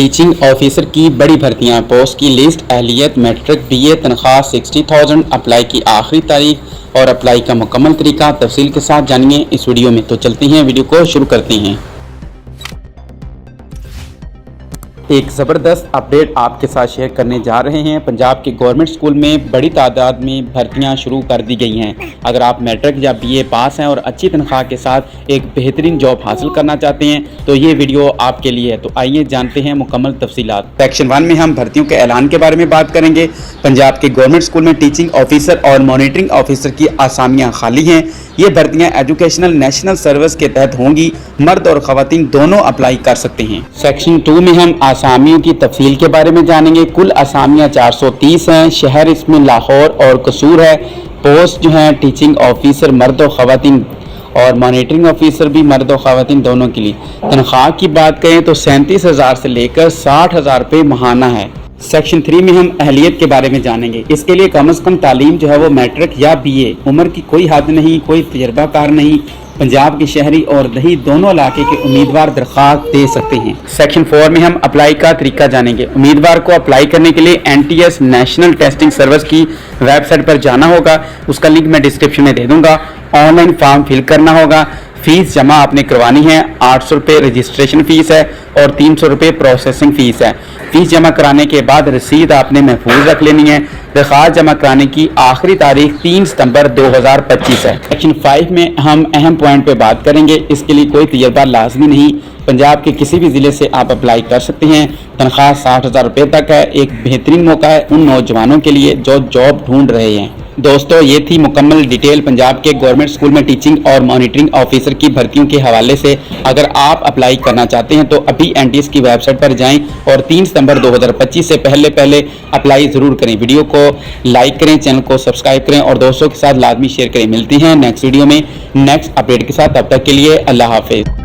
Teaching officer की बड़ी भर्तियां, पोस्ट की लिस्ट, अहलियत, मैट्रिक, बीए, तनख्वाह 60,000, अप्लाई की आखिरी तारीख और अप्लाई का मुकम्मल तरीका तफसील के साथ जानिए इस वीडियो में। तो चलते हैं, वीडियो को शुरू करते हैं। एक ज़बरदस्त अपडेट आपके साथ शेयर करने जा रहे हैं। पंजाब के गवर्नमेंट स्कूल में बड़ी तादाद में भर्तियां शुरू कर दी गई हैं। अगर आप मैट्रिक या बीए पास हैं और अच्छी तनख्वाह के साथ एक बेहतरीन जॉब हासिल करना चाहते हैं तो ये वीडियो आपके लिए है। तो आइए जानते हैं मुकम्मल तफसीलात। सेक्शन 1 में हम भर्तियों के ऐलान के बारे में बात करेंगे। पंजाब के गवर्नमेंट स्कूल में टीचिंग ऑफिसर और मॉनिटरिंग ऑफिसर की आसामियाँ खाली हैं। ये भर्तियां एजुकेशनल नेशनल सर्विस के तहत होंगी। मर्द और ख़वातीन दोनों अप्लाई कर सकते हैं। सेक्शन 2 में हम आसामियों की तफसील के बारे में जानेंगे। कुल आसामियां 430 हैं। शहर इसमें लाहौर और कसूर है। पोस्ट जो है टीचिंग ऑफिसर मर्द और ख़वातीन और मॉनिटरिंग ऑफिसर भी मर्द और ख़वातीन दोनों के लिए। तनख्वाह की बात करें तो 37,000 से लेकर 60,000 रुपये माहाना है। सेक्शन 3 में हम अहलियत के बारे में जानेंगे। इसके लिए कम से कम तालीम जो है वो मैट्रिक या बीए, उम्र की कोई हद नहीं, कोई तजर्बाकार नहीं। पंजाब के शहरी और दही दोनों इलाके के उम्मीदवार दरख्वास्त दे सकते हैं। सेक्शन 4 में हम अप्लाई का तरीका जानेंगे। उम्मीदवार को अप्लाई करने के लिए NTS नेशनल टेस्टिंग सर्विस की वेबसाइट पर जाना होगा। उसका लिंक मैं डिस्क्रिप्शन में दे दूंगा। ऑनलाइन फॉर्म फिल करना होगा। फीस जमा आपने करवानी है। 800 रुपये रजिस्ट्रेशन फ़ीस है और 300 रुपये प्रोसेसिंग फ़ीस है। फीस जमा कराने के बाद रसीद आपने महफूज रख लेनी है। दरख्वास्त जमा कराने की आखिरी तारीख 3 सितंबर 2025 है। सेक्शन 5 में हम अहम पॉइंट पे बात करेंगे। इसके लिए कोई तजर्बा लाजमी नहीं। पंजाब के किसी भी ज़िले से आप अप्लाई कर सकते हैं। तनख्वाह 60,000 रुपये तक है। एक बेहतरीन मौका है उन नौजवानों के लिए जो जॉब ढूंढ रहे हैं। दोस्तों, ये थी मुकम्मल डिटेल पंजाब के गवर्नमेंट स्कूल में टीचिंग और मॉनिटरिंग ऑफिसर की भर्तियों के हवाले से। अगर आप अप्लाई करना चाहते हैं तो अभी NTS की वेबसाइट पर जाएं और 3 सितंबर 2025 से पहले अप्लाई ज़रूर करें। वीडियो को लाइक करें, चैनल को सब्सक्राइब करें और दोस्तों के साथ लाजमी शेयर करें। मिलते हैं नेक्स्ट वीडियो में नेक्स्ट अपडेट के साथ। तब तक के लिए अल्लाह हाफिज़।